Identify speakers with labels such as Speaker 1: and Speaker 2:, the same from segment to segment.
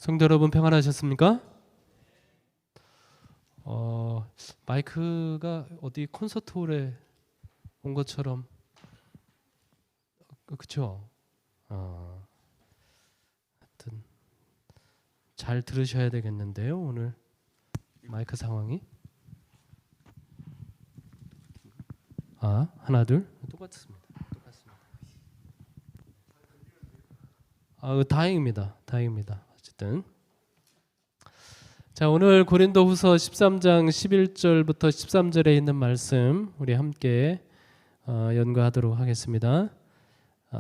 Speaker 1: 성도 여러분 평안하셨습니까? 마이크가 어디 콘서트홀에 온 것처럼 그렇죠? 하여튼 잘 들으셔야 되겠는데요. 오늘 마이크 상황이 하나 둘 똑같습니다. 다행입니다. 어쨌든 자, 오늘 고린도후서 13장 11절부터 13절에 있는 말씀 우리 함께 연구하도록 하겠습니다.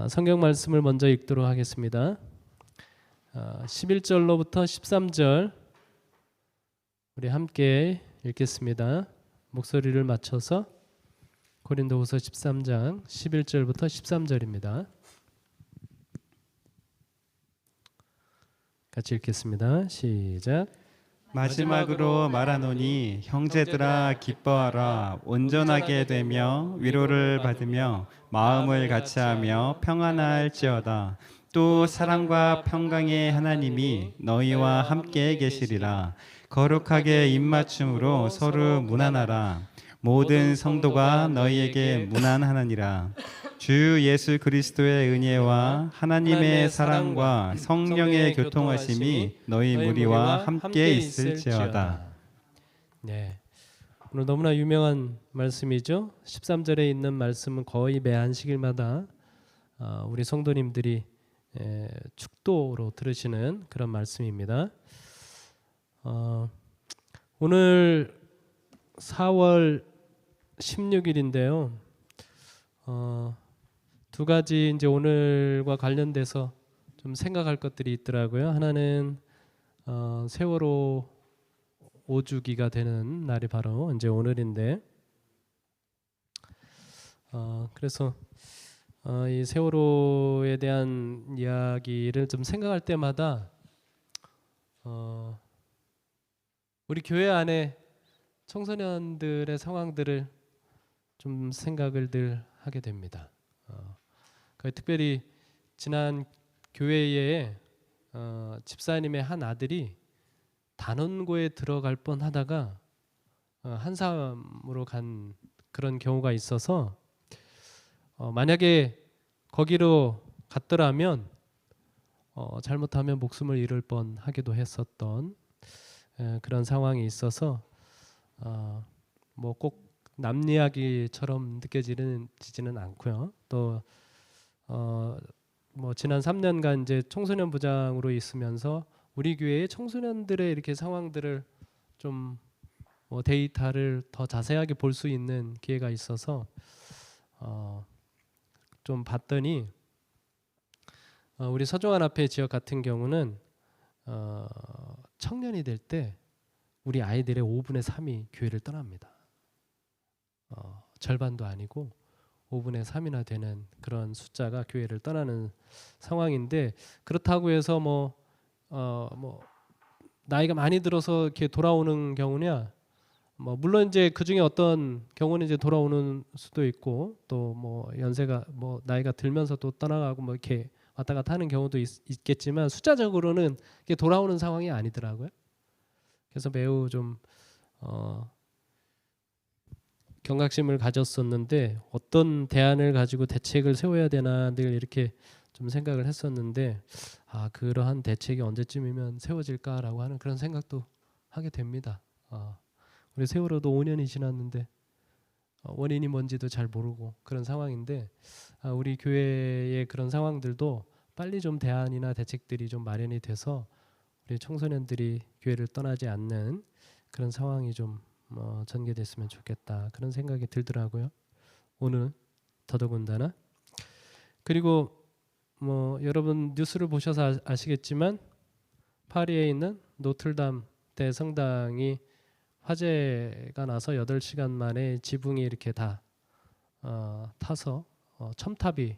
Speaker 1: 성경 말씀을 먼저 읽도록 하겠습니다. 11절로부터 13절 우리 함께 읽겠습니다. 목소리를 맞춰서 고린도후서 13장 11절부터 13절입니다. 같이 읽겠습니다. 시작.
Speaker 2: 마지막으로 말하노니 형제들아 기뻐하라. 온전하게 되며 위로를 받으며 마음을 같이하며 평안할지어다. 또 사랑과 평강의 하나님이 너희와 함께 계시리라. 거룩하게 입맞춤으로 서로 문안하라. 모든 성도가 너희에게 문안하느니라. 주 예수 그리스도의 은혜와 하나님의 사랑과 성령의 교통하심이 너희 무리와 함께 있을지어다.
Speaker 1: 네, 오늘 너무나 유명한 말씀이죠. 13절에 있는 말씀은 거의 매 안식일마다 우리 성도님들이 축도로 들으시는 그런 말씀입니다. 오늘 4월 16일인데요. 두 가지 이제 오늘과 관련돼서 좀 생각할 것들이 있더라고요. 하나는 세월호 5주기가 되는 날이 바로 이제 오늘인데, 그래서 이 세월호에 대한 이야기를 좀 생각할 때마다 우리 교회 안에 청소년들의 상황들을 좀 생각을 늘 하게 됩니다. 특별히 지난 교회에 집사님의 한 아들이 단원고에 들어갈 뻔하다가 한사람으로 간 그런 경우가 있어서 만약에 거기로 갔더라면 잘못하면 목숨을 잃을 뻔하기도 했었던 그런 상황이 있어서 뭐 꼭 남 이야기처럼 느껴지지는 않고요. 또 뭐 지난 3년간 이제 청소년 부장으로 있으면서 우리 교회의 청소년들의 이렇게 상황들을 좀 데이터를 더 자세하게 볼 수 있는 기회가 있어서 좀 봤더니 우리 서종환 앞에 지역 같은 경우는 청년이 될 때 우리 아이들의 5분의 3이 교회를 떠납니다. 절반도 아니고 5분의 3이나 되는 그런 숫자가 교회를 떠나는 상황인데, 그렇다고 해서 뭐 나이가 많이 들어서 이렇게 돌아오는 경우냐, 뭐 물론 이제 그 중에 어떤 경우는 이제 돌아오는 수도 있고, 또 뭐 연세가 뭐 나이가 들면서 또 떠나가고 뭐 이렇게 왔다 갔다 하는 경우도 있겠지만 숫자적으로는 이게 돌아오는 상황이 아니더라고요. 그래서 매우 좀 경각심을 가졌었는데, 어떤 대안을 가지고 대책을 세워야 되나 늘 이렇게 좀 생각을 했었는데, 그러한 대책이 언제쯤이면 세워질까라고 하는 그런 생각도 하게 됩니다. 우리 세월호도 5년이 지났는데 원인이 뭔지도 잘 모르고 그런 상황인데, 우리 교회의 그런 상황들도 빨리 좀 대안이나 대책들이 좀 마련이 돼서 우리 청소년들이 교회를 떠나지 않는 그런 상황이 좀 전개됐으면 좋겠다, 그런 생각이 들더라고요. 오늘 더더군다나. 그리고 뭐 여러분 뉴스를 보셔서 아시겠지만 파리에 있는 노틀담 대성당이 화재가 나서 8시간 만에 지붕이 이렇게 다 타서 첨탑이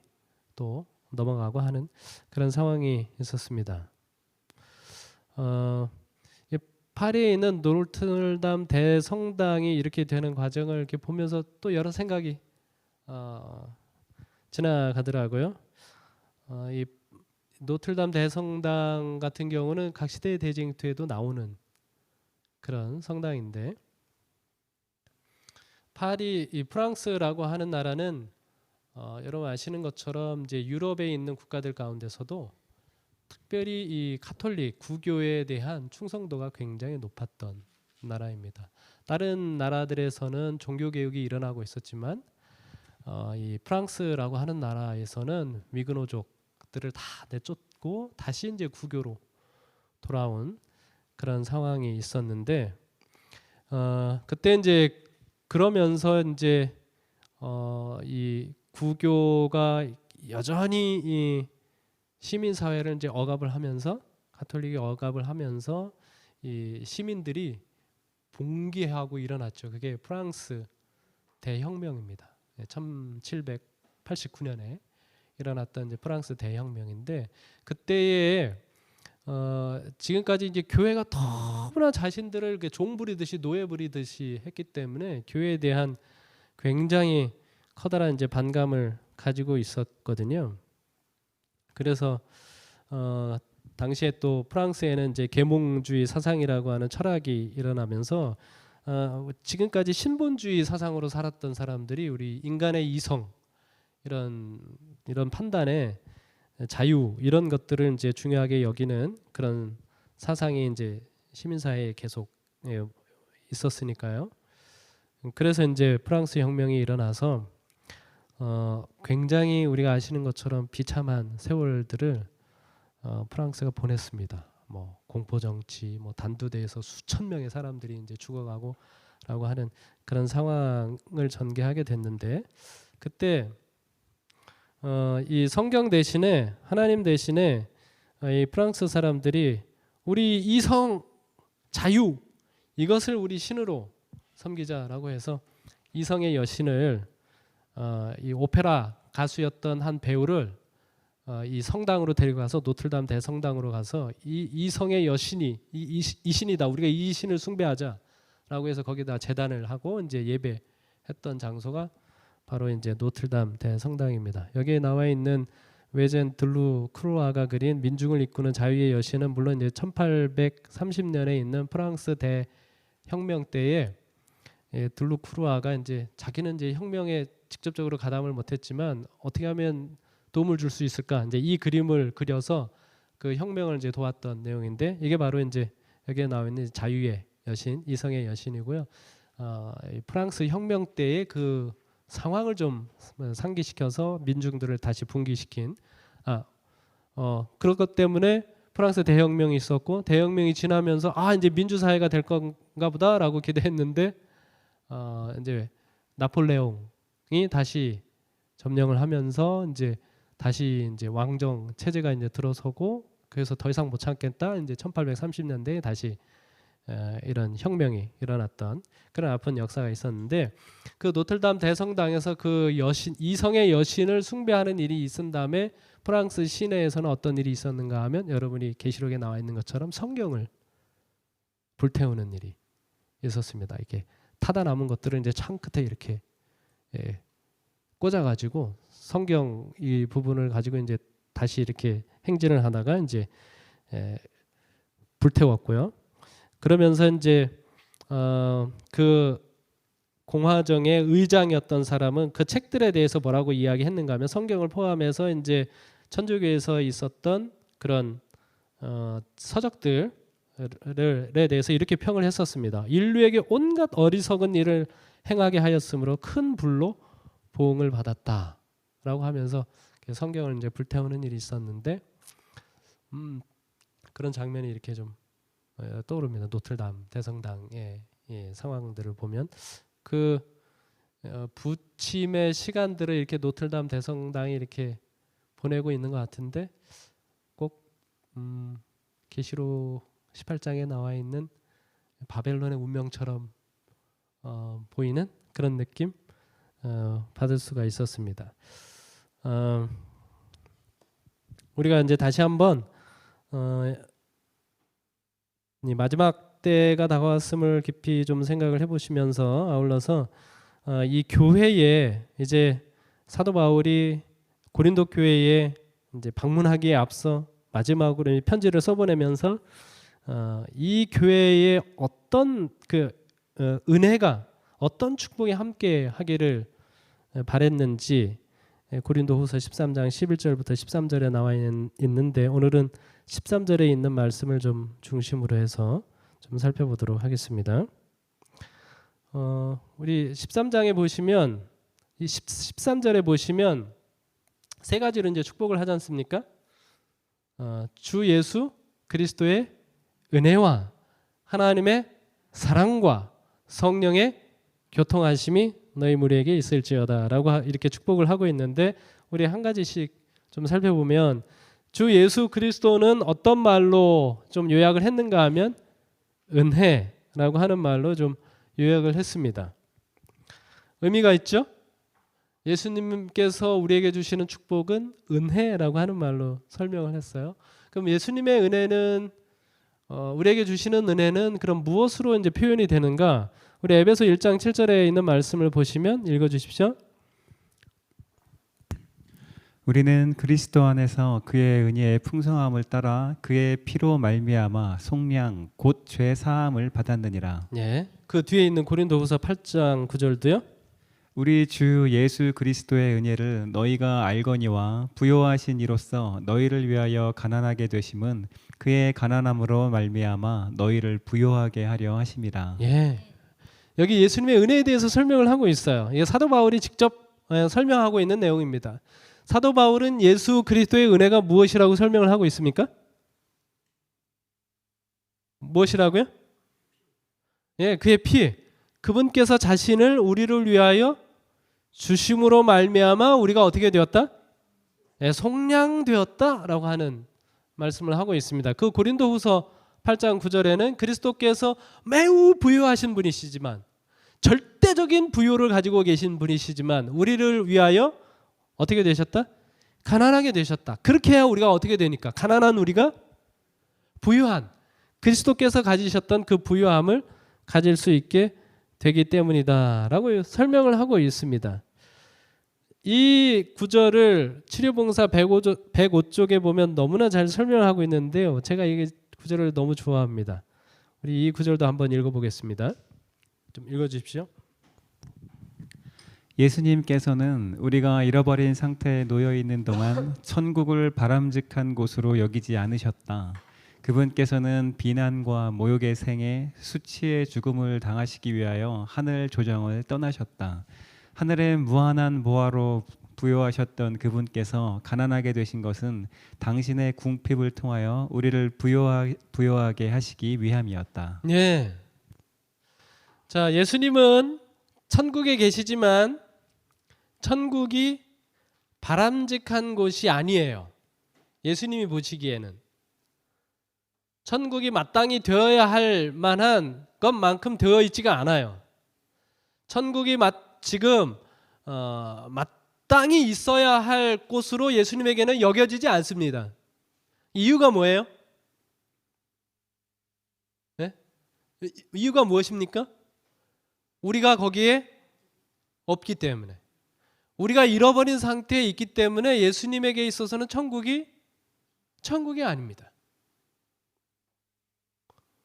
Speaker 1: 또 넘어가고 하는 그런 상황이 있었습니다. 파리에 있는 노틀담 대성당이 이렇게 되는 과정을 이렇게 보면서 또 여러 생각이 지나가더라고요. 이 노틀담 대성당 같은 경우는 각 시대의 대쟁투에도 나오는 그런 성당인데, 파리 이 프랑스라고 하는 나라는 여러분 아시는 것처럼 이제 유럽에 있는 국가들 가운데서도 특별히 이 카톨릭 구교에 대한 충성도가 굉장히 높았던 나라입니다. 다른 나라들에서는 종교 개혁이 일어나고 있었지만 이 프랑스라고 하는 나라에서는 위그노족들을 다 내쫓고 다시 이제 구교로 돌아온 그런 상황이 있었는데, 그때 이제 그러면서 이제 이 구교가 여전히 이 시민 사회를 이제 억압을 하면서, 가톨릭이 억압을 하면서 이 시민들이 봉기하고 일어났죠. 그게 프랑스 대혁명입니다. 1789년에 일어났던 이제 프랑스 대혁명인데, 그때에 지금까지 이제 교회가 너무나 자신들을 이렇게 종 부리듯이 노예 부리듯이 했기 때문에 교회에 대한 굉장히 커다란 이제 반감을 가지고 있었거든요. 그래서 당시에 또 프랑스에는 이제 계몽주의 사상이라고 하는 철학이 일어나면서 지금까지 신본주의 사상으로 살았던 사람들이 우리 인간의 이성, 이런 판단에 자유, 이런 것들을 이제 중요하게 여기는 그런 사상이 이제 시민사회에 계속 있었으니까요. 그래서 이제 프랑스 혁명이 일어나서 굉장히 우리가 아시는 것처럼 비참한 세월들을 프랑스가 보냈습니다. 뭐 공포 정치, 뭐 단두대에서 수천 명의 사람들이 이제 죽어가고라고 하는 그런 상황을 전개하게 됐는데, 그때 이 성경 대신에, 하나님 대신에 이 프랑스 사람들이 우리 이성 자유, 이것을 우리 신으로 섬기자라고 해서 이성의 여신을 이 오페라 가수였던 한 배우를 이 성당으로 데리고 가서, 노틀담 대성당으로 가서 이 성의 여신이 이 신이다, 우리가 이 신을 숭배하자라고 해서 거기다 제단을 하고 이제 예배했던 장소가 바로 이제 노틀담 대성당입니다. 여기에 나와 있는 외젠 들루 크루아가 그린 민중을 이끄는 자유의 여신은 물론 이제 1830년에 있는 프랑스 대혁명 때에 들루 크루아가 이제 자기는 이제 혁명에 직접적으로 가담을 못했지만 어떻게 하면 도움을 줄 수 있을까, 이제 이 그림을 그려서 그 혁명을 이제 도왔던 내용인데, 이게 바로 이제 여기에 나와 있는 자유의 여신, 이성의 여신이고요. 프랑스 혁명 때의 그 상황을 좀 상기시켜서 민중들을 다시 분기시킨 그런 것 때문에 프랑스 대혁명이 있었고, 대혁명이 지나면서 이제 민주사회가 될 건가 보다라고 기대했는데 이제 나폴레옹이 다시 점령을 하면서 이제 다시 이제 왕정 체제가 이제 들어서고, 그래서 더 이상 못 참겠다, 이제 1830년대에 다시 이런 혁명이 일어났던 그런 아픈 역사가 있었는데, 그 노틀담 대성당에서 그 여신, 이성의 여신을 숭배하는 일이 있은 다음에 프랑스 시내에서는 어떤 일이 있었는가 하면, 여러분이 계시록에 나와 있는 것처럼 성경을 불태우는 일이 있었습니다. 이게 타다 남은 것들을 이제 창 끝에 이렇게 꽂아가지고 성경 이 부분을 가지고 이제 다시 이렇게 행진을 하다가 이제 불태웠고요. 그러면서 이제 그 공화정의 의장이었던 사람은 그 책들에 대해서 뭐라고 이야기했는가 하면, 성경을 포함해서 이제 천주교에서 있었던 그런 서적들에 대해서 이렇게 평을 했었습니다. 인류에게 온갖 어리석은 일을 행하게 하였으므로 큰 불로 보응을 받았다라고 하면서 성경을 이제 불태우는 일이 있었는데, 그런 장면이 이렇게 좀 떠오릅니다. 노틀담 대성당의 상황들을 보면 그 부침의 시간들을 이렇게 노틀담 대성당이 이렇게 보내고 있는 것 같은데, 꼭 계시록 18장에 나와 있는 바벨론의 운명처럼 보이는 그런 느낌 받을 수가 있었습니다. 우리가 이제 다시 한번 이 마지막 때가 다가왔음을 깊이 좀 생각을 해보시면서, 아울러서 이 교회에 이제 사도 바울이 고린도 교회에 이제 방문하기에 앞서 마지막으로 이 편지를 써보내면서 이 교회에 어떤 은혜가 어떤 축복이 함께 하기를 바랬는지 고린도후서 13장 11절부터 13절에 나와 있는데 오늘은 13절에 있는 말씀을 좀 중심으로 해서 좀 살펴보도록 하겠습니다. 우리 13장에 보시면 이 13절에 보시면 세 가지로 이제 축복을 하지 않습니까? 주 예수 그리스도의 은혜와 하나님의 사랑과 성령의 교통하심이 너희 무리에게 있을지어다라고 이렇게 축복을 하고 있는데 우리 한 가지씩 좀 살펴보면 주 예수 그리스도는 어떤 말로 좀 요약을 했는가 하면 은혜라고 하는 말로 좀 요약을 했습니다. 의미가 있죠? 예수님께서 우리에게 주시는 축복은 은혜라고 하는 말로 설명을 했어요. 그럼 예수님의 은혜는 우리에게 주시는 은혜는 그럼 무엇으로 이제 표현이 되는가? 우리 에베소 1장 7절에 있는 말씀을 보시면 읽어 주십시오.
Speaker 2: 우리는 그리스도 안에서 그의 은혜의 풍성함을 따라 그의 피로 말미암아 속량 곧 죄 사함을 받았느니라.
Speaker 1: 예. 그 뒤에 있는 고린도후서 8장 9절도요.
Speaker 2: 우리 주 예수 그리스도의 은혜를 너희가 알거니와 부요하신 이로써 너희를 위하여 가난하게 되심은 그의 가난함으로 말미암아 너희를 부요하게 하려 하심이라.
Speaker 1: 예. 여기 예수님의 은혜에 대해서 설명을 하고 있어요. 이게 사도 바울이 직접 설명하고 있는 내용입니다. 사도 바울은 예수 그리스도의 은혜가 무엇이라고 설명을 하고 있습니까? 무엇이라고요? 예, 그의 피. 그분께서 자신을 우리를 위하여 주심으로 말미암아 우리가 어떻게 되었다? 예, 속량되었다라고 하는 말씀을 하고 있습니다. 그 고린도후서 8장 9절에는 그리스도께서 매우 부유하신 분이시지만 절대적인 부유를 가지고 계신 분이시지만 우리를 위하여 어떻게 되셨다? 가난하게 되셨다. 그렇게 해야 우리가 어떻게 되니까? 가난한 우리가 부유한 그리스도께서 가지셨던 그 부유함을 가질 수 있게 되기 때문이다라고 설명을 하고 있습니다. 이 구절을 치료봉사 105쪽에 보면 너무나 잘 설명을 하고 있는데요. 제가 이 구절을 너무 좋아합니다. 우리 이 구절도 한번 읽어보겠습니다. 좀 읽어주십시오.
Speaker 2: 예수님께서는 우리가 잃어버린 상태에 놓여 있는 동안 천국을 바람직한 곳으로 여기지 않으셨다. 그분께서는 비난과 모욕의 생에 수치의 죽음을 당하시기 위하여 하늘 조정을 떠나셨다. 하늘의 무한한 보화로 부요하셨던 그분께서 가난하게 되신 것은 당신의 궁핍을 통하여 우리를 부요하게 하시기 위함이었다.
Speaker 1: 예. 자, 예수님은 천국에 계시지만 천국이 바람직한 곳이 아니에요. 예수님이 보시기에는 천국이 마땅히 되어야 할 만한 것만큼 되어 있지가 않아요. 천국이 지금 마땅히 있어야 할 곳으로 예수님에게는 여겨지지 않습니다. 이유가 뭐예요? 네? 이유가 무엇입니까? 우리가 거기에 없기 때문에, 우리가 잃어버린 상태에 있기 때문에 예수님에게 있어서는 천국이 아닙니다.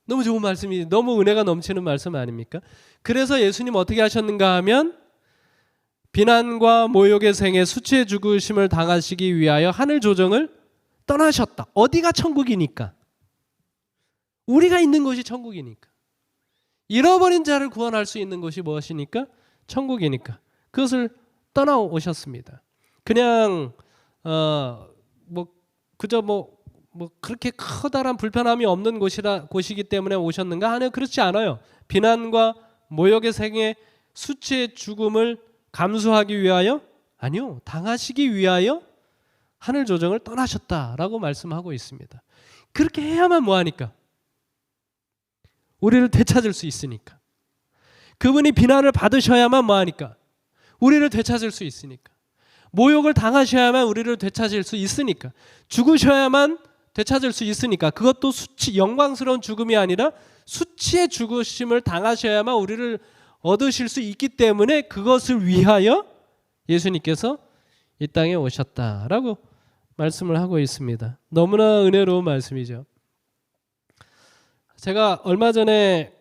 Speaker 1: 너무 좋은 말씀이, 너무 은혜가 넘치는 말씀 아닙니까? 그래서 예수님 어떻게 하셨는가 하면 비난과 모욕의 생에 수치의 죽으심을 당하시기 위하여 하늘 조정을 떠나셨다. 어디가 천국이니까? 우리가 있는 곳이 천국이니까. 잃어버린 자를 구원할 수 있는 곳이 무엇이니까? 천국이니까. 그것을 떠나오셨습니다. 그냥 그저 그렇게 커다란 불편함이 없는 곳이기 때문에 오셨는가 하면 그렇지 않아요. 비난과 모욕의 생에 수치의 죽음을 감수하기 위하여? 아니요. 당하시기 위하여 하늘 조정을 떠나셨다라고 말씀하고 있습니다. 그렇게 해야만 뭐하니까? 우리를 되찾을 수 있으니까. 그분이 비난을 받으셔야만 뭐하니까? 우리를 되찾을 수 있으니까. 모욕을 당하셔야만 우리를 되찾을 수 있으니까. 죽으셔야만 되찾을 수 있으니까. 그것도 영광스러운 죽음이 아니라 수치의 죽으심을 당하셔야만 우리를 얻으실 수 있기 때문에 그것을 위하여 예수님께서 이 땅에 오셨다라고 말씀을 하고 있습니다. 너무나 은혜로운 말씀이죠. 제가 얼마 전에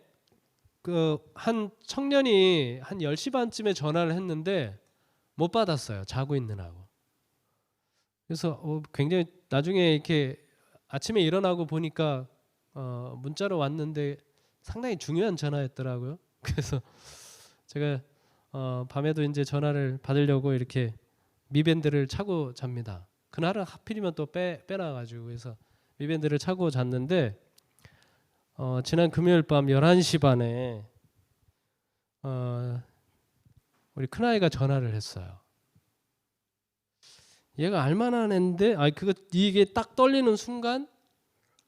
Speaker 1: 그 한 청년이 한 10시 반쯤에 전화를 했는데 못 받았어요. 자고 있느라고. 그래서 굉장히 나중에 이렇게 아침에 일어나고 보니까 문자로 왔는데 상당히 중요한 전화였더라고요. 그래서 제가 밤에도 이제 전화를 받으려고 이렇게 미밴드를 차고 잡니다. 그날은 하필이면 또 빼놔가지고 그래서 미밴드를 차고 잤는데 지난 금요일 밤 11시 반에 우리 큰아이가 전화를 했어요. 얘가 알만한 애인데 이게 딱 떨리는 순간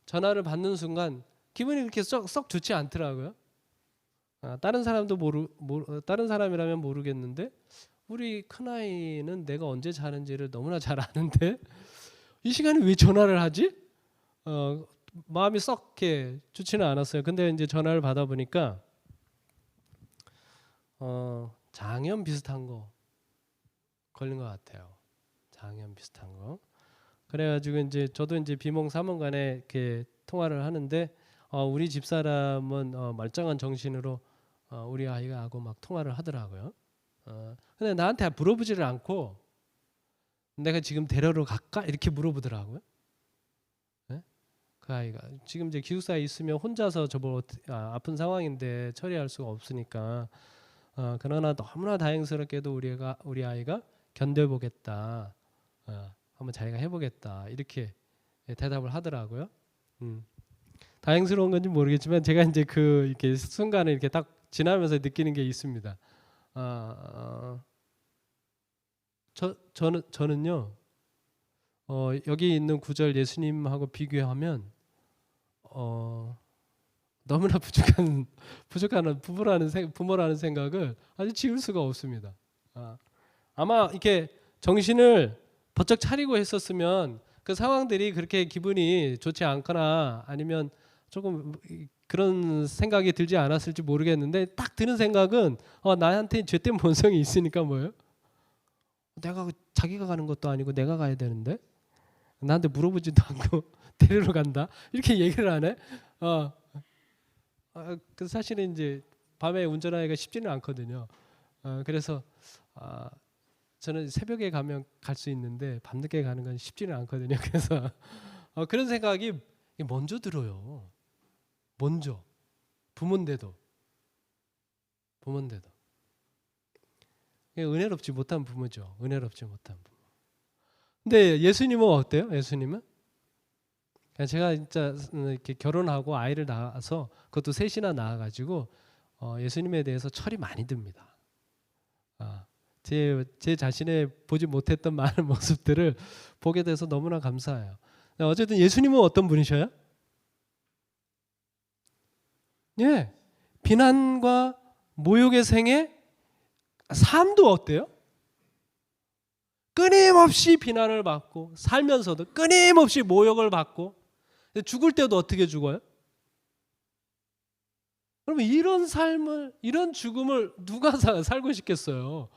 Speaker 1: 전화를 받는 순간 기분이 그렇게 썩 좋지 않더라고요. 다른 사람도 다른 사람이라면 모르겠는데 우리 큰아이는 내가 언제 자는지를 너무나 잘 아는데 이 시간에 왜 전화를 하지? 마음이 썩 이렇게 좋지는 않았어요. 근데 이제 전화를 받아 보니까 장염 비슷한 거 걸린 것 같아요. 장염 비슷한 거. 그래가지고 이제 저도 이제 비몽사몽간에 이렇게 통화를 하는데 우리 집사람은 말짱한 정신으로 우리 아이가 하고 막 통화를 하더라고요. 근데 나한테 물어보지를 않고 내가 지금 데려러 갈까 이렇게 물어보더라고요. 네? 그 아이가 지금 이제 기숙사에 있으면 혼자서 아픈 상황인데 처리할 수가 없으니까 그러나 너무나 다행스럽게도 우리 아이가 견뎌보겠다. 한번 자기가 해보겠다 이렇게 대답을 하더라고요. 다행스러운 건지 모르겠지만 제가 이제 이렇게 순간을 이렇게 딱 지나면서 느끼는 게 있습니다. 저는요 여기 있는 구절 예수님하고 비교하면 너무나 부족한 부모라는 생각을 아주 지울 수가 없습니다. 아마 이렇게 정신을 번쩍 차리고 했었으면 그 상황들이 그렇게 기분이 좋지 않거나 아니면 조금 그런 생각이 들지 않았을지 모르겠는데 딱 드는 생각은 나한테 죄된 본성이 있으니까 뭐예요? 자기가 가는 것도 아니고 내가 가야 되는데 나한테 물어보지도 않고 데리러 간다 이렇게 얘기를 하네. 그 사실은 이제 밤에 운전하기가 쉽지는 않거든요. 그래서 저는 새벽에 가면 갈 수 있는데 밤늦게 가는 건 쉽지는 않거든요. 그래서 그런 생각이 먼저 들어요. 먼저 부모인데도 은혜롭지 못한 부모죠. 은혜롭지 못한 부모. 근데 예수님은 어때요? 예수님은 제가 진짜 이렇게 결혼하고 아이를 낳아서 그것도 셋이나 낳아가지고 예수님에 대해서 철이 많이 듭니다. 제 자신의 보지 못했던 많은 모습들을 보게 돼서 너무나 감사해요. 어쨌든 예수님은 어떤 분이셔요? 예, 비난과 모욕의 생애 삶도 어때요? 끊임없이 비난을 받고 살면서도 끊임없이 모욕을 받고 죽을 때도 어떻게 죽어요? 그러면 이런 삶을 이런 죽음을 누가 살고 싶겠어요?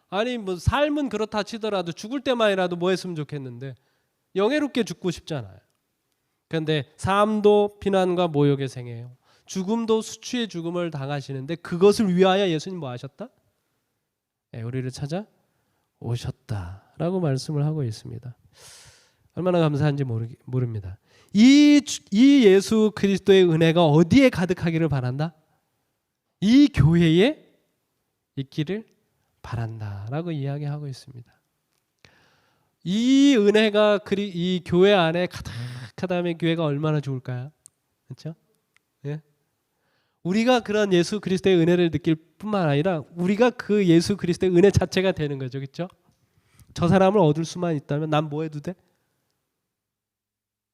Speaker 1: 아니 뭐 삶은 그렇다 치더라도 죽을 때만이라도 뭐 했으면 좋겠는데 영예롭게 죽고 싶잖아요. 그런데 삶도 비난과 모욕의 생애예요. 죽음도 수치의 죽음을 당하시는데 그것을 위하여 예수님 뭐 하셨다? 우리를 찾아 오셨다라고 말씀을 하고 있습니다. 얼마나 감사한지 모릅니다. 이 예수 그리스도의 은혜가 어디에 가득하기를 바란다? 이 교회에 있기를 바란다라고 이야기하고 있습니다. 이 은혜가 이 교회 안에 가득하다면 교회가 얼마나 좋을까요? 그렇죠? 예? 우리가 그런 예수 그리스도의 은혜를 느낄 뿐만 아니라 우리가 그 예수 그리스도의 은혜 자체가 되는 거죠. 그렇죠? 저 사람을 얻을 수만 있다면 난 뭐 해도 돼?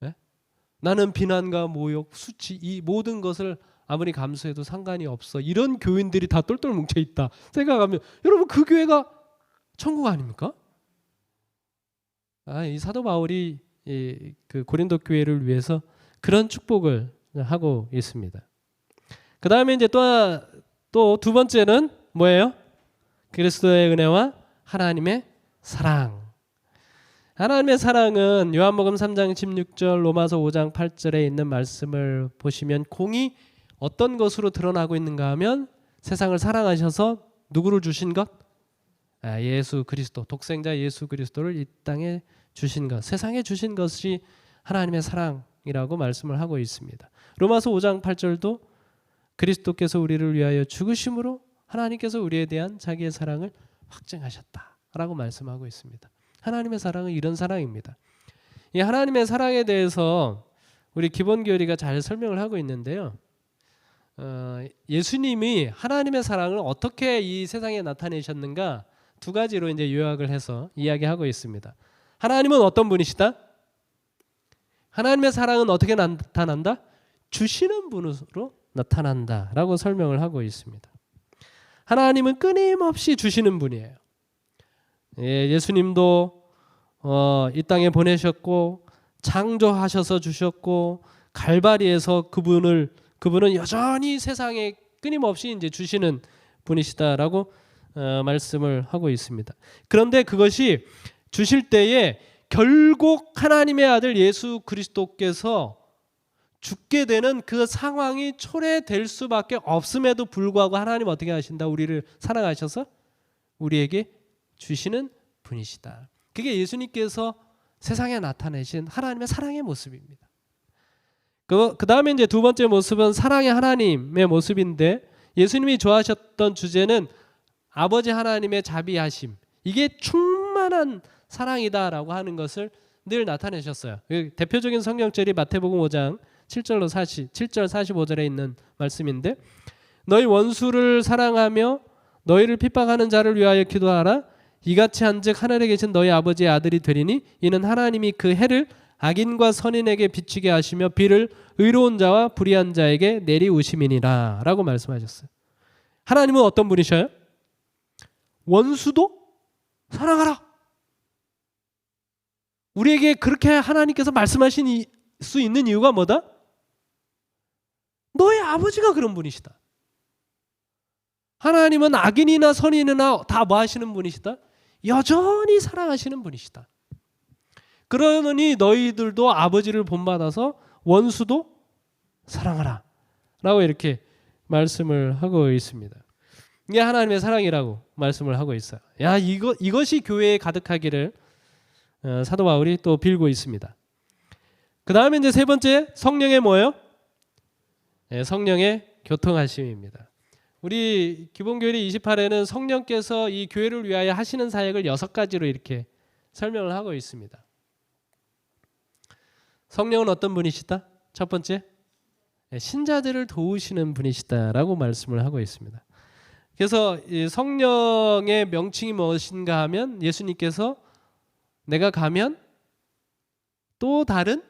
Speaker 1: 예? 나는 비난과 모욕, 수치 이 모든 것을 아무리 감수해도 상관이 없어. 이런 교인들이 다 똘똘 뭉쳐 있다 생각하면 여러분 그 교회가 천국 아닙니까? 이 사도 바울이 그 고린도 교회를 위해서 그런 축복을 하고 있습니다. 그 다음에 이제 또 두 번째는 뭐예요? 그리스도의 은혜와 하나님의 사랑. 하나님의 사랑은 요한복음 3장 16절, 로마서 5장 8절에 있는 말씀을 보시면 공이 어떤 것으로 드러나고 있는가 하면 세상을 사랑하셔서 누구를 주신 것? 예수 그리스도, 독생자 예수 그리스도를 이 땅에 주신 것, 세상에 주신 것이 하나님의 사랑이라고 말씀을 하고 있습니다. 로마서 5장 8절도 그리스도께서 우리를 위하여 죽으심으로 하나님께서 우리에 대한 자기의 사랑을 확증하셨다라고 말씀하고 있습니다. 하나님의 사랑은 이런 사랑입니다. 이 하나님의 사랑에 대해서 우리 기본교리가 잘 설명을 하고 있는데요. 예수님이 하나님의 사랑을 어떻게 이 세상에 나타내셨는가 두 가지로 이제 요약을 해서 이야기하고 있습니다. 하나님은 어떤 분이시다? 하나님의 사랑은 어떻게 나타난다? 주시는 분으로 나타난다라고 설명을 하고 있습니다. 하나님은 끊임없이 주시는 분이에요. 예수님도 이 땅에 보내셨고 창조하셔서 주셨고 갈바리에서 그분은 여전히 세상에 끊임없이 이제 주시는 분이시다라고 말씀을 하고 있습니다. 그런데 그것이 주실 때에 결국 하나님의 아들 예수 그리스도께서 죽게 되는 그 상황이 초래될 수밖에 없음에도 불구하고 하나님 어떻게 하신다? 우리를 사랑하셔서 우리에게 주시는 분이시다. 그게 예수님께서 세상에 나타내신 하나님의 사랑의 모습입니다. 그 다음에 이제 두 번째 모습은 사랑의 하나님의 모습인데 예수님이 좋아하셨던 주제는 아버지 하나님의 자비하심, 이게 충만한 사랑이다라고 하는 것을 늘 나타내셨어요. 대표적인 성경절이 마태복음 5장 7절 45절에 있는 말씀인데 너희 원수를 사랑하며 너희를 핍박하는 자를 위하여 기도하라. 이같이 한즉 하늘에 계신 너희 아버지의 아들이 되리니 이는 하나님이 그 해를 악인과 선인에게 비추게 하시며 비를 의로운 자와 불의한 자에게 내리우심이니라 라고 말씀하셨어요. 하나님은 어떤 분이셔요? 원수도 사랑하라. 우리에게 그렇게 하나님께서 말씀하신 수 있는 이유가 뭐다? 너의 아버지가 그런 분이시다. 하나님은 악인이나 선인이나 다 뭐 하시는 분이시다? 여전히 사랑하시는 분이시다. 그러니 너희들도 아버지를 본받아서 원수도 사랑하라 라고 이렇게 말씀을 하고 있습니다. 이게 하나님의 사랑이라고 말씀을 하고 있어요. 이것이 교회에 가득하기를 사도 바울이 또 빌고 있습니다. 그 다음에 이제 세 번째 성령의 뭐예요? 성령의 교통하심입니다. 우리 기본교리 28에는 성령께서 이 교회를 위하여 하시는 사역을 6가지로 이렇게 설명을 하고 있습니다. 성령은 어떤 분이시다? 첫 번째, 신자들을 도우시는 분이시다라고 말씀을 하고 있습니다. 그래서 이 성령의 명칭이 무엇인가 하면 예수님께서 내가 가면 또 다른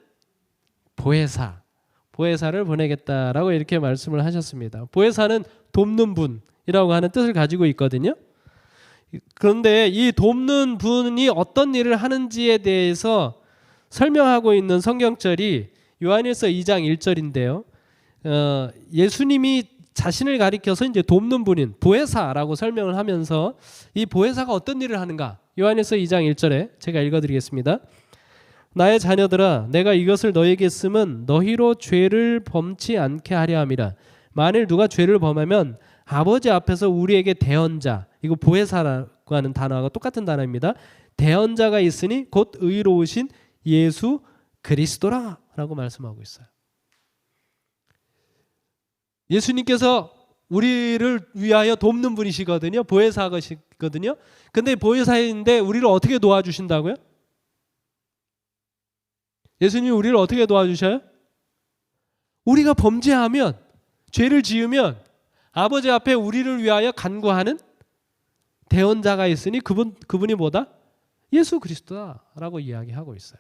Speaker 1: 보혜사를 보내겠다라고 이렇게 말씀을 하셨습니다. 보혜사는 돕는 분이라고 하는 뜻을 가지고 있거든요. 그런데 이 돕는 분이 어떤 일을 하는지에 대해서 설명하고 있는 성경절이 요한일서 2장 1절인데요. 예수님이 자신을 가리켜서 이제 돕는 분인 보혜사라고 설명을 하면서 이 보혜사가 어떤 일을 하는가? 요한일서 2장 1절에 제가 읽어드리겠습니다. 나의 자녀들아, 내가 이것을 너희에게 쓰면 너희로 죄를 범치 않게 하려 함이라. 만일 누가 죄를 범하면 아버지 앞에서 우리에게 대언자, 이거 보혜사라고 하는 단어가 똑같은 단어입니다. 대언자가 있으니 곧 의로우신 예수 그리스도라 라고 말씀하고 있어요. 예수님께서 우리를 위하여 돕는 분이시거든요. 보혜사시거든요. 근데 보혜사인데 우리를 어떻게 도와주신다고요? 예수님이 우리를 어떻게 도와주셔요? 우리가 범죄하면, 죄를 지으면 아버지 앞에 우리를 위하여 간구하는 대언자가 있으니 그분이 뭐다? 예수 그리스도다라고 이야기하고 있어요.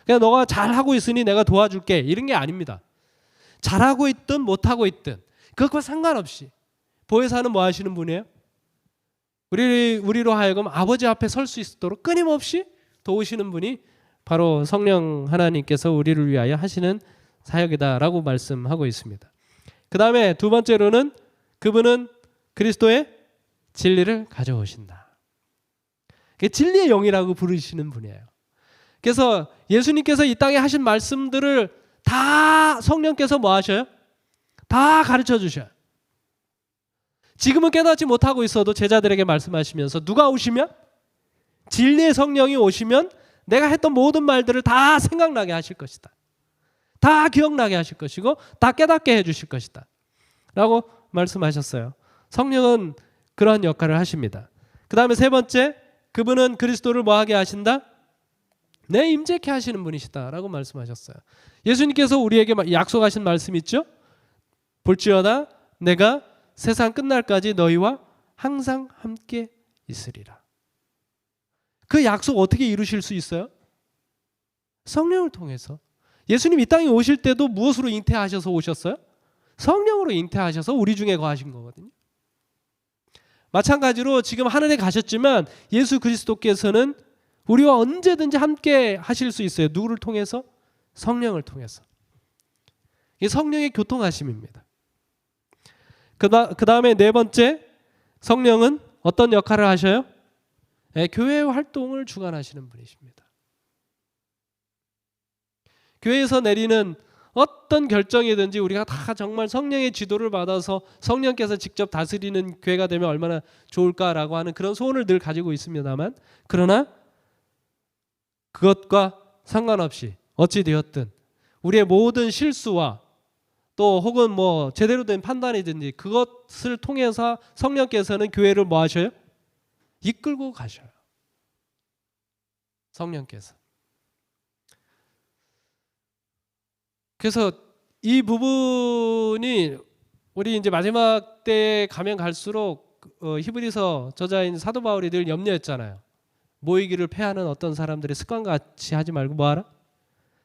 Speaker 1: 그냥 너가 잘하고 있으니 내가 도와줄게 이런 게 아닙니다. 잘하고 있든 못하고 있든 그것과 상관없이 보혜사는 뭐 하시는 분이에요? 우리로 하여금 아버지 앞에 설 수 있도록 끊임없이 도우시는 분이 바로 성령 하나님께서 우리를 위하여 하시는 사역이다라고 말씀하고 있습니다. 그 다음에 두 번째로는 그분은 그리스도의 진리를 가져오신다. 진리의 영이라고 부르시는 분이에요. 그래서 예수님께서 이 땅에 하신 말씀들을 다 성령께서 뭐 하셔요? 다 가르쳐 주셔요. 지금은 깨닫지 못하고 있어도 제자들에게 말씀하시면서 누가 오시면? 진리의 성령이 오시면 내가 했던 모든 말들을 다 생각나게 하실 것이다. 다 기억나게 하실 것이고 다 깨닫게 해주실 것이다 라고 말씀하셨어요. 성령은 그러한 역할을 하십니다. 그 다음에 세 번째, 그분은 그리스도를 뭐하게 하신다? 내 임재케 하시는 분이시다 라고 말씀하셨어요. 예수님께서 우리에게 약속하신 말씀 있죠? 볼지어다 내가 세상 끝날까지 너희와 항상 함께 있으리라. 그 약속 어떻게 이루실 수 있어요? 성령을 통해서. 예수님 이 땅에 오실 때도 무엇으로 잉태하셔서 오셨어요? 성령으로 잉태하셔서 우리 중에 거하신 거거든요. 마찬가지로 지금 하늘에 가셨지만 예수 그리스도께서는 우리와 언제든지 함께 하실 수 있어요. 누구를 통해서? 성령을 통해서. 이게 성령의 교통하심입니다. 그 다음에 네 번째, 성령은 어떤 역할을 하셔요? 교회 활동을 주관하시는 분이십니다. 교회에서 내리는 어떤 결정이든지 우리가 다 정말 성령의 지도를 받아서 성령께서 직접 다스리는 교회가 되면 얼마나 좋을까라고 하는 그런 소원을 늘 가지고 있습니다만, 그러나 그것과 상관없이 어찌 되었든 우리의 모든 실수와 또 혹은 뭐 제대로 된 판단이든지 그것을 통해서 성령께서는 교회를 뭐 하셔요? 이끌고 가셔요. 성령께서. 그래서 이 부분이 우리 이제 마지막 때에 가면 갈수록 히브리서 저자인 사도 바울이 늘 염려했잖아요. 모이기를 패하는 어떤 사람들의 습관같이 하지 말고 뭐하라?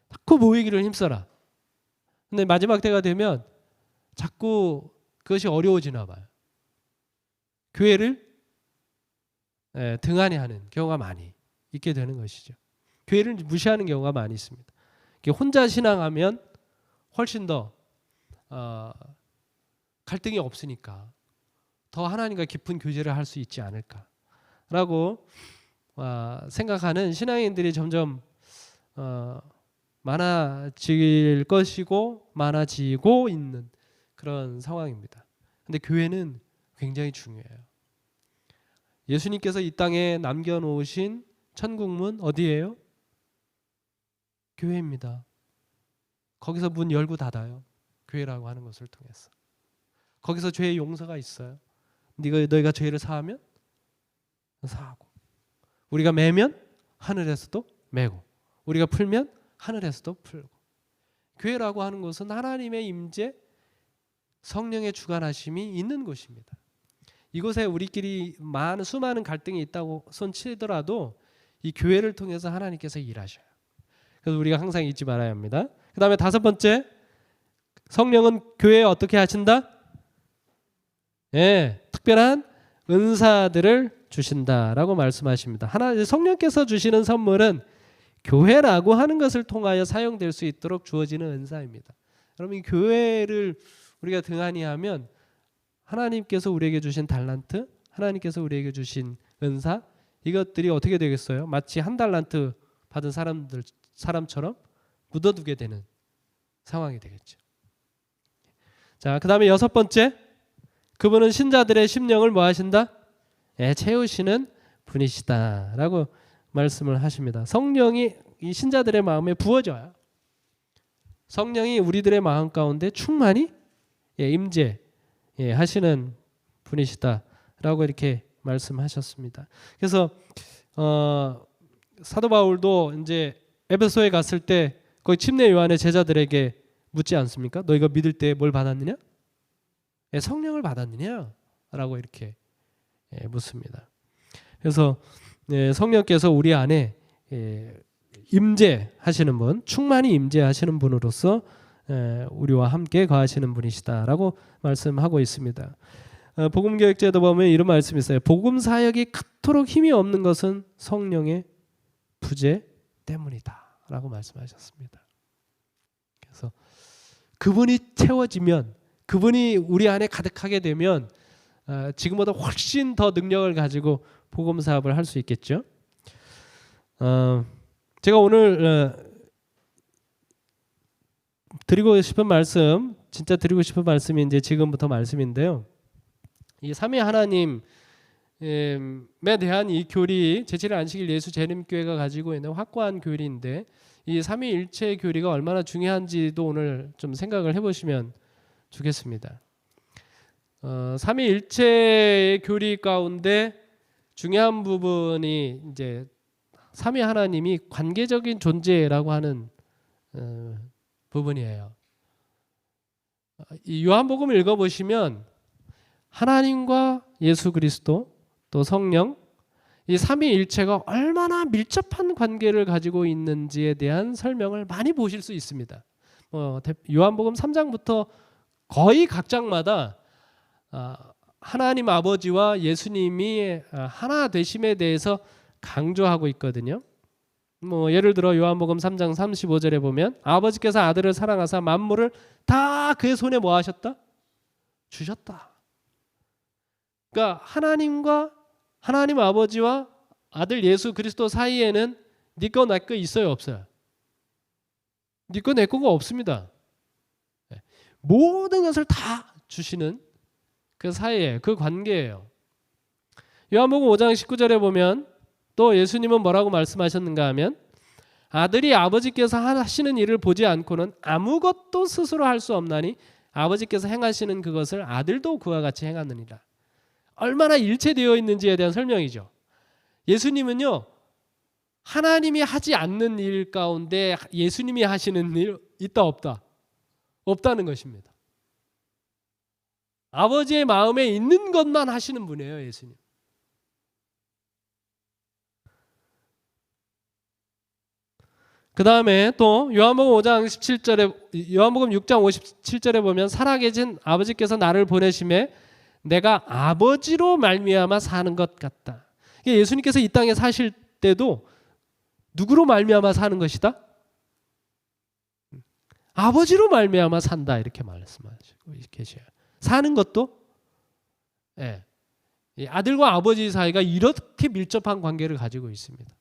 Speaker 1: 자꾸 모이기를 힘써라. 근데 마지막 때가 되면 자꾸 그것이 어려워지나 봐요. 교회를 등한히 하는 경우가 많이 있게 되는 것이죠. 교회를 무시하는 경우가 많이 있습니다. 혼자 신앙하면 훨씬 더 갈등이 없으니까 더 하나님과 깊은 교제를 할 수 있지 않을까라고 생각하는 신앙인들이 점점 많아질 것이고 많아지고 있는 그런 상황입니다. 근데 교회는 굉장히 중요해요. 예수님께서 이 땅에 남겨놓으신 천국문 어디예요? 교회입니다. 거기서 문 열고 닫아요. 교회라고 하는 것을 통해서. 거기서 죄의 용서가 있어요. 너희가 죄를 사하면 사하고, 우리가 매면 하늘에서도 매고, 우리가 풀면 하늘에서도 풀고. 교회라고 하는 것은 하나님의 임재, 성령의 주관하심이 있는 곳입니다. 이곳에 우리끼리 수많은 갈등이 있다고 손치더라도 이 교회를 통해서 하나님께서 일하셔요. 그래서 우리가 항상 잊지 말아야 합니다. 그 다음에 다섯 번째, 성령은 교회에 어떻게 하신다? 특별한 은사들을 주신다라고 말씀하십니다. 성령께서 주시는 선물은 교회라고 하는 것을 통하여 사용될 수 있도록 주어지는 은사입니다. 여러분, 이 교회를 우리가 등한히 하면 하나님께서 우리에게 주신 달란트, 하나님께서 우리에게 주신 은사, 이것들이 어떻게 되겠어요? 마치 한 달란트 받은 사람처럼 묻어두게 되는 상황이 되겠죠. 자, 그 다음에 여섯 번째, 그분은 신자들의 심령을 뭐 하신다? 채우시는 분이시다라고 말씀을 하십니다. 성령이 이 신자들의 마음에 부어져요. 성령이 우리들의 마음 가운데 충만히 임재 하시는 분이시다라고 이렇게 말씀하셨습니다. 그래서 사도 바울도 이제 에베소에 갔을 때 거기 침례 요한의 제자들에게 묻지 않습니까? 너희가 믿을 때 뭘 받았느냐? 성령을 받았느냐? 라고 이렇게 묻습니다. 그래서 성령께서 우리 안에 임재하시는 분, 충만히 임재하시는 분으로서 우리와 함께 거하시는 분이시다라고 말씀하고 있습니다. 복음교육제도 보면 이런 말씀이 있어요. 복음 사역이 그토록 힘이 없는 것은 성령의 부재 때문이다라고 말씀하셨습니다. 그래서 그분이 채워지면, 그분이 우리 안에 가득하게 되면 지금보다 훨씬 더 능력을 가지고 복음 사업을 할 수 있겠죠. 제가 오늘 드리고 싶은 말씀, 진짜 드리고 싶은 말씀이 이제 지금부터 말씀인데요. 이 삼위 하나님에 대한 이 교리, 제7일 안식일 예수 재림교회가 가지고 있는 확고한 교리인데, 이 삼위일체 교리가 얼마나 중요한지도 오늘 좀 생각을 해보시면 좋겠습니다. 삼위일체의 교리 가운데 중요한 부분이 이제 삼위 하나님이 관계적인 존재라고 하는 부분이에요. 이 요한복음을 읽어보시면 하나님과 예수 그리스도 또 성령, 이 삼위일체가 얼마나 밀접한 관계를 가지고 있는지에 대한 설명을 많이 보실 수 있습니다. 요한복음 3장부터 거의 각 장마다 하나님 아버지와 예수님이 하나 되심에 대해서 강조하고 있거든요. 예를 들어 요한복음 3장 35절에 보면 아버지께서 아들을 사랑하사 만물을 다 그의 손에 뭐 하셨다? 주셨다. 그러니까 하나님 아버지와 아들 예수 그리스도 사이에는 네 거 내 거 있어요, 없어요? 네 거 내 거가 없습니다. 모든 것을 다 주시는 그 사이에 그 관계예요. 요한복음 5장 19절에 보면 또 예수님은 뭐라고 말씀하셨는가 하면 아들이 아버지께서 하시는 일을 보지 않고는 아무것도 스스로 할 수 없나니 아버지께서 행하시는 그것을 아들도 그와 같이 행하느니라. 얼마나 일체되어 있는지에 대한 설명이죠. 예수님은요, 하나님이 하지 않는 일 가운데 예수님이 하시는 일 있다 없다? 없다는 것입니다. 아버지의 마음에 있는 것만 하시는 분이에요, 예수님. 그 다음에 또 요한복음 5장 17절에 요한복음 6장 57절에 보면 살아계신 아버지께서 나를 보내심에 내가 아버지로 말미암아 사는 것 같다. 예수님께서 이 땅에 사실 때도 누구로 말미암아 사는 것이다? 아버지로 말미암아 산다 이렇게 말씀하시고 계셔요. 사는 것도 이 아들과 아버지 사이가 이렇게 밀접한 관계를 가지고 있습니다.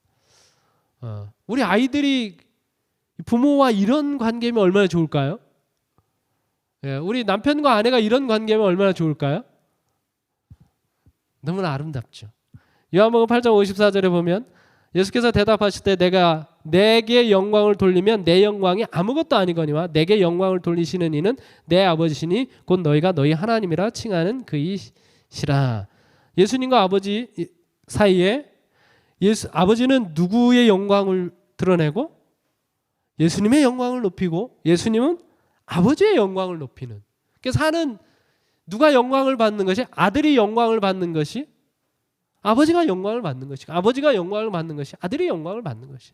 Speaker 1: 우리 아이들이 부모와 이런 관계면 얼마나 좋을까요? 우리 남편과 아내가 이런 관계면 얼마나 좋을까요? 너무나 아름답죠. 요한복음 8장 54절에 보면 예수께서 대답하실 때 내가 내게 영광을 돌리면 내 영광이 아무것도 아니거니와 내게 영광을 돌리시는 이는 내 아버지시니 곧 너희가 너희 하나님이라 칭하는 그이시라. 예수님과 아버지 사이에 아버지는 누구의 영광을 드러내고 예수님의 영광을 높이고 예수님은 아버지의 영광을 높이는. 그래서 누가 영광을 받는 것이 아들이 영광을 받는 것이 아버지가 영광을 받는 것이 아버지가 영광을 받는 것이 아들이 영광을 받는 것이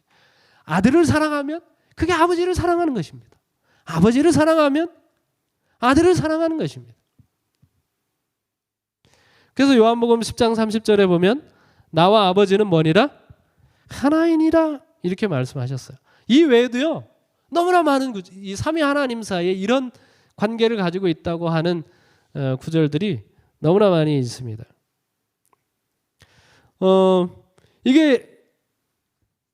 Speaker 1: 아들을 사랑하면 그게 아버지를 사랑하는 것입니다. 아버지를 사랑하면 아들을 사랑하는 것입니다. 그래서 요한복음 10장 30절에 보면 나와 아버지는 뭐니라? 하나이니라 이렇게 말씀하셨어요. 이 외에도요 너무나 많은 이 삼위 하나님 사이에 이런 관계를 가지고 있다고 하는 구절들이 너무나 많이 있습니다. 이게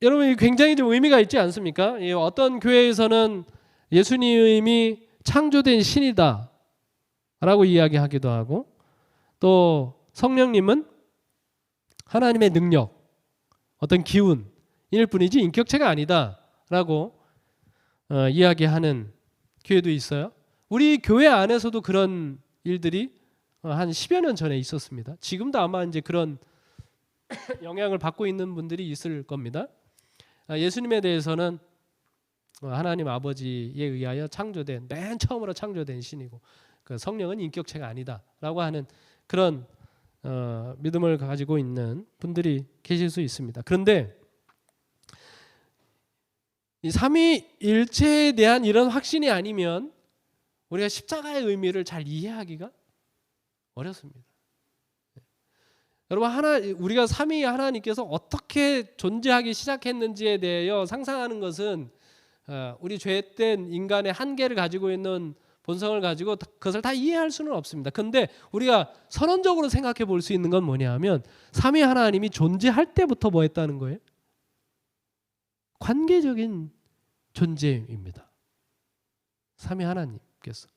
Speaker 1: 여러분 굉장히 좀 의미가 있지 않습니까? 어떤 교회에서는 예수님이 창조된 신이다 라고 이야기하기도 하고 또 성령님은 하나님의 능력, 어떤 기운일 뿐이지 인격체가 아니다 라고 이야기하는 교회도 있어요. 우리 교회 안에서도 그런 일들이 한 10여 년 전에 있었습니다. 지금도 아마 이제 그런 영향을 받고 있는 분들이 있을 겁니다. 예수님에 대해서는 하나님 아버지에 의하여 창조된 맨 처음으로 창조된 신이고 그 성령은 인격체가 아니다라고 하는 그런 믿음을 가지고 있는 분들이 계실 수 있습니다. 그런데 이 삼위일체에 대한 이런 확신이 아니면 우리가 십자가의 의미를 잘 이해하기가 어렵습니다. 여러분 우리가 삼위 하나님께서 어떻게 존재하기 시작했는지에 대하여 상상하는 것은 우리 죄된 인간의 한계를 가지고 있는 본성을 가지고 그것을 다 이해할 수는 없습니다. 그런데 우리가 선언적으로 생각해 볼 수 있는 건 뭐냐 하면 삼위 하나님이 존재할 때부터 뭐 했다는 거예요? 관계적인 존재입니다. 삼위 하나님께서.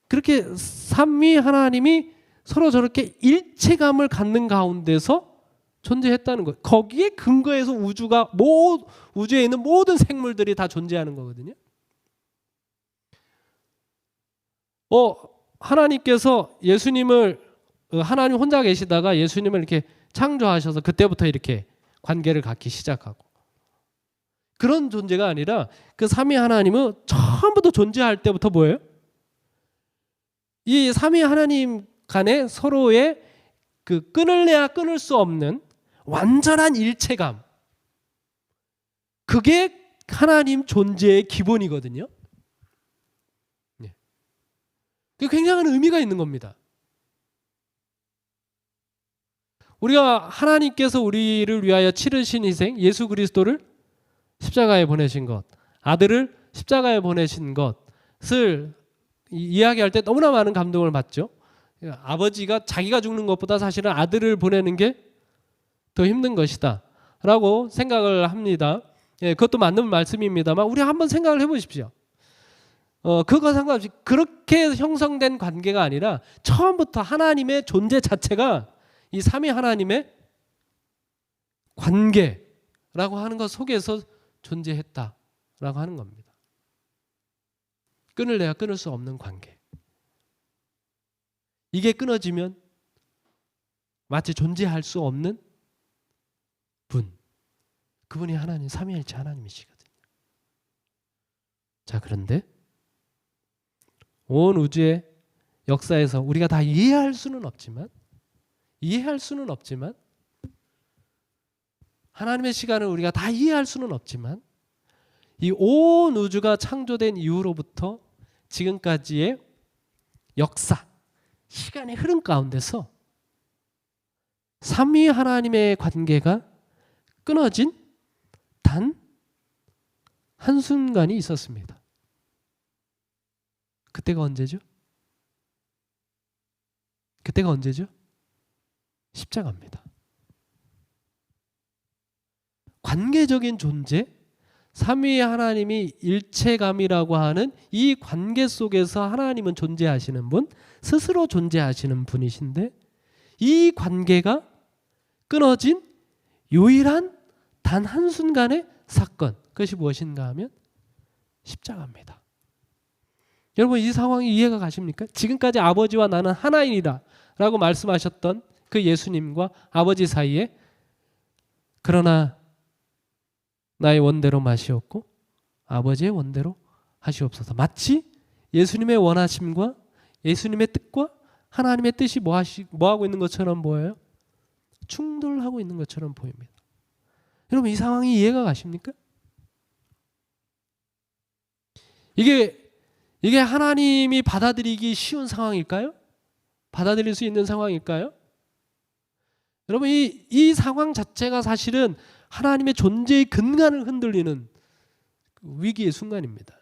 Speaker 1: 그렇게 삼위 하나님이 서로 저렇게 일체감을 갖는 가운데서 존재했다는 거예요. 거기에 근거해서 우주에 있는 모든 생물들이 다 존재하는 거거든요. 하나님께서 하나님 혼자 계시다가 예수님을 이렇게 창조하셔서 그때부터 이렇게 관계를 갖기 시작하고, 그런 존재가 아니라 그 삼위 하나님은 처음부터 존재할 때부터 뭐예요? 이 삼위 하나님 간에 서로의 그 끊을래야 끊을 수 없는 완전한 일체감, 그게 하나님 존재의 기본이거든요. 네. 그게 굉장한 의미가 있는 겁니다. 우리가 하나님께서 우리를 위하여 치르신 희생, 예수 그리스도를 십자가에 보내신 것, 아들을 십자가에 보내신 것을 이야기할 때 너무나 많은 감동을 받죠. 아버지가 자기가 죽는 것보다 사실은 아들을 보내는 게 더 힘든 것이다 라고 생각을 합니다. 그것도 맞는 말씀입니다만 우리 한번 생각을 해보십시오. 그거 상관없이 그렇게 형성된 관계가 아니라 처음부터 하나님의 존재 자체가 이 삼위 하나님의 관계라고 하는 것 속에서 존재했다라고 하는 겁니다. 끊을래야 끊을 수 없는 관계. 이게 끊어지면 마치 존재할 수 없는 분, 그분이 하나님, 삼위일체 하나님이시거든요. 자, 그런데 온 우주의 역사에서 우리가 다 이해할 수는 없지만 하나님의 시간을 우리가 다 이해할 수는 없지만 이 온 우주가 창조된 이후로부터 지금까지의 역사, 시간의 흐름 가운데서 삼위 하나님의 관계가 끊어진 단 한순간이 있었습니다. 그때가 언제죠? 십자가입니다. 관계적인 존재, 삼위 하나님이 일체감이라고 하는 이 관계 속에서 하나님은 존재하시는 분, 스스로 존재하시는 분이신데 이 관계가 끊어진 유일한 단 한순간의 사건, 그것이 무엇인가 하면 십자가입니다. 여러분, 이 상황이 이해가 가십니까? 지금까지 아버지와 나는 하나이니라 라고 말씀하셨던 그 예수님과 아버지 사이에 그러나 나의 원대로 마시옵고 아버지의 원대로 하시옵소서. 마치 예수님의 원하심과 예수님의 뜻과 하나님의 뜻이 뭐하고 있는 것처럼 보여요? 충돌하고 있는 것처럼 보입니다. 여러분, 이 상황이 이해가 가십니까? 이게 하나님이 받아들이기 쉬운 상황일까요? 받아들일 수 있는 상황일까요? 여러분, 이 상황 자체가 사실은 하나님의 존재의 근간을 흔들리는 위기의 순간입니다.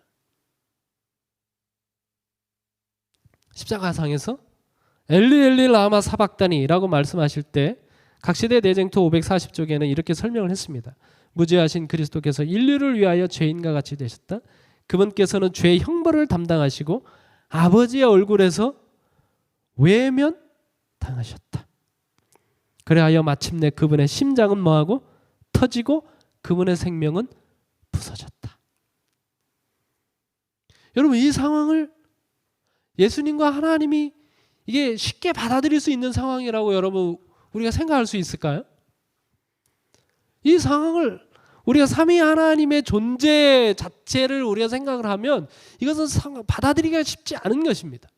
Speaker 1: 십자가상에서 엘리 엘리 라마 사박다니라고 말씀하실 때 각시대 내쟁토 540쪽에는 이렇게 설명을 했습니다. 무죄하신 그리스도께서 인류를 위하여 죄인과 같이 되셨다. 그분께서는 죄의 형벌을 담당하시고 아버지의 얼굴에서 외면당하셨다. 그래하여 마침내 그분의 심장은 뭐하고 터지고 그분의 생명은 부서졌다. 여러분, 이 상황을 예수님과 하나님이 이게 쉽게 받아들일 수 있는 상황이라고 여러분 우리가 생각할 수 있을까요? 이 상황을 우리가 삼위 하나님의 존재 자체를 우리가 생각을 하면 이것은 받아들이기가 쉽지 않은 것입니다.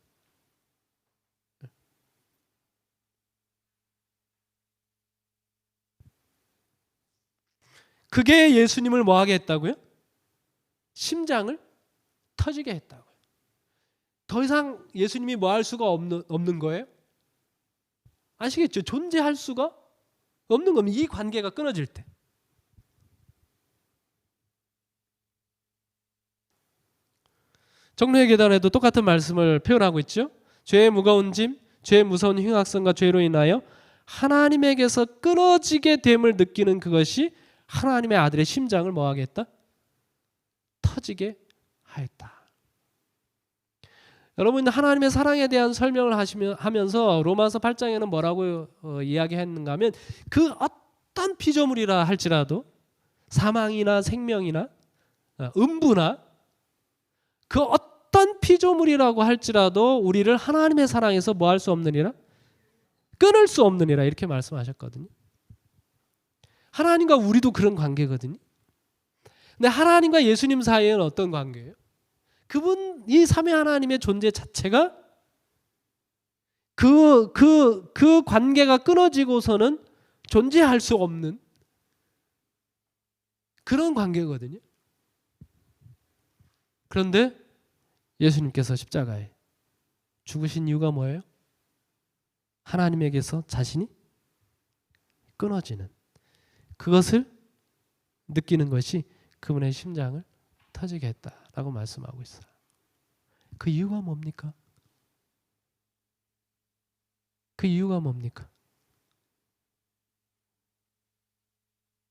Speaker 1: 그게 예수님을 뭐하게 했다고요? 심장을 터지게 했다고요. 더 이상 예수님이 뭐 할 수가 없는 거예요? 아시겠죠? 존재할 수가 없는 겁니다. 이 관계가 끊어질 때. 정례의 계단에도 똑같은 말씀을 표현하고 있죠. 죄의 무거운 짐, 죄의 무서운 흉악성과 죄로 인하여 하나님에게서 끊어지게 됨을 느끼는 그것이 하나님의 아들의 심장을 뭐하게 했다? 터지게 하였다. 여러분, 하나님의 사랑에 대한 설명을 하면서 로마서 8장에는 뭐라고 이야기했는가 하면 그 어떤 피조물이라 할지라도 사망이나 생명이나 음부나 그 어떤 피조물이라고 할지라도 우리를 하나님의 사랑에서 뭐 할 수 없느니라? 끊을 수 없느니라, 이렇게 말씀하셨거든요. 하나님과 우리도 그런 관계거든요. 근데 하나님과 예수님 사이에는 어떤 관계예요? 그분, 이 삼위 하나님의 존재 자체가 그 관계가 끊어지고서는 존재할 수 없는 그런 관계거든요. 그런데 예수님께서 십자가에 죽으신 이유가 뭐예요? 하나님에게서 자신이 끊어지는 그것을 느끼는 것이 그분의 심장을 터지게 했다라고 말씀하고 있어요. 그 이유가 뭡니까? 그 이유가 뭡니까?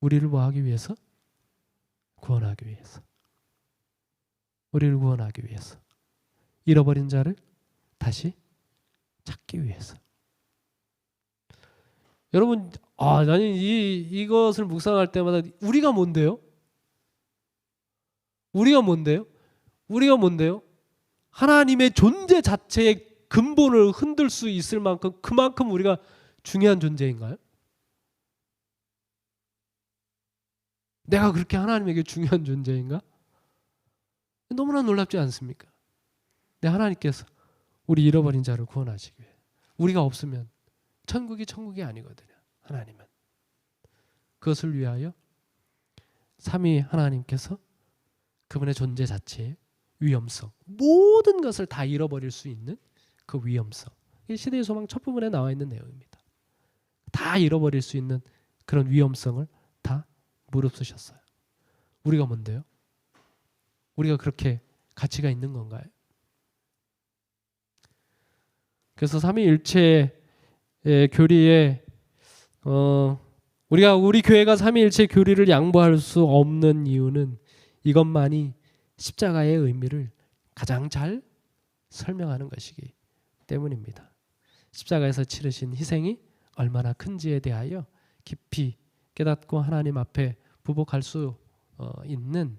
Speaker 1: 우리를 뭐 하기 위해서? 구원하기 위해서. 우리를 구원하기 위해서. 잃어버린 자를 다시 찾기 위해서. 여러분, 나는 이것을 묵상할 때마다 우리가 뭔데요? 우리가 뭔데요? 우리가 뭔데요? 하나님의 존재 자체의 근본을 흔들 수 있을 만큼 그만큼 우리가 중요한 존재인가요? 내가 그렇게 하나님에게 중요한 존재인가? 너무나 놀랍지 않습니까? 내 하나님께서 우리 잃어버린 자를 구원하시기 위해. 우리가 없으면 천국이 아니거든요. 하나님은. 그것을 위하여 삼위 하나님께서 그분의 존재 자체의 위엄성, 모든 것을 다 잃어버릴 수 있는 그 위엄성. 이 시대의 소망 첫 부분에 나와 있는 내용입니다. 다 잃어버릴 수 있는 그런 위엄성을 다 무릅쓰셨어요. 우리가 뭔데요? 우리가 그렇게 가치가 있는 건가요? 그래서 삼위일체의 교리에 우리 교회가 삼위일체 교리를 양보할 수 없는 이유는 이것만이 십자가의 의미를 가장 잘 설명하는 것이기 때문입니다. 십자가에서 치르신 희생이 얼마나 큰지에 대하여 깊이 깨닫고 하나님 앞에 부복할 수 있는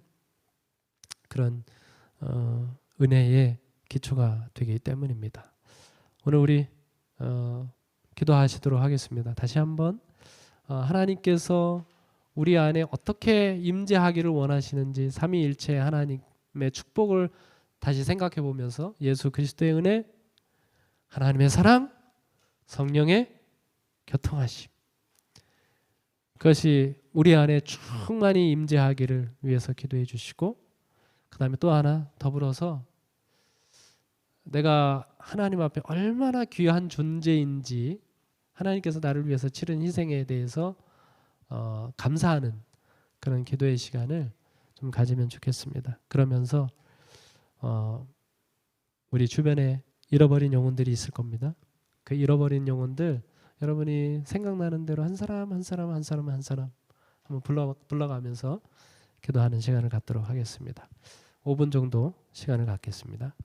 Speaker 1: 그런 은혜의 기초가 되기 때문입니다. 오늘 우리 기도하시도록 하겠습니다. 다시 한번 하나님께서 우리 안에 어떻게 임재하기를 원하시는지 삼위일체 하나님의 축복을 다시 생각해 보면서 예수 그리스도의 은혜, 하나님의 사랑, 성령의 교통하심, 그것이 우리 안에 충만히 임재하기를 위해서 기도해 주시고, 그 다음에 또 하나 더불어서 내가 하나님 앞에 얼마나 귀한 존재인지, 하나님께서 나를 위해서 치른 희생에 대해서 감사하는 그런 기도의 시간을 좀 가지면 좋겠습니다. 그러면서 우리 주변에 잃어버린 영혼들이 있을 겁니다. 그 잃어버린 영혼들 여러분이 생각나는 대로 한 사람 한번 불러가면서 기도하는 시간을 갖도록 하겠습니다. 5분 정도 시간을 갖겠습니다.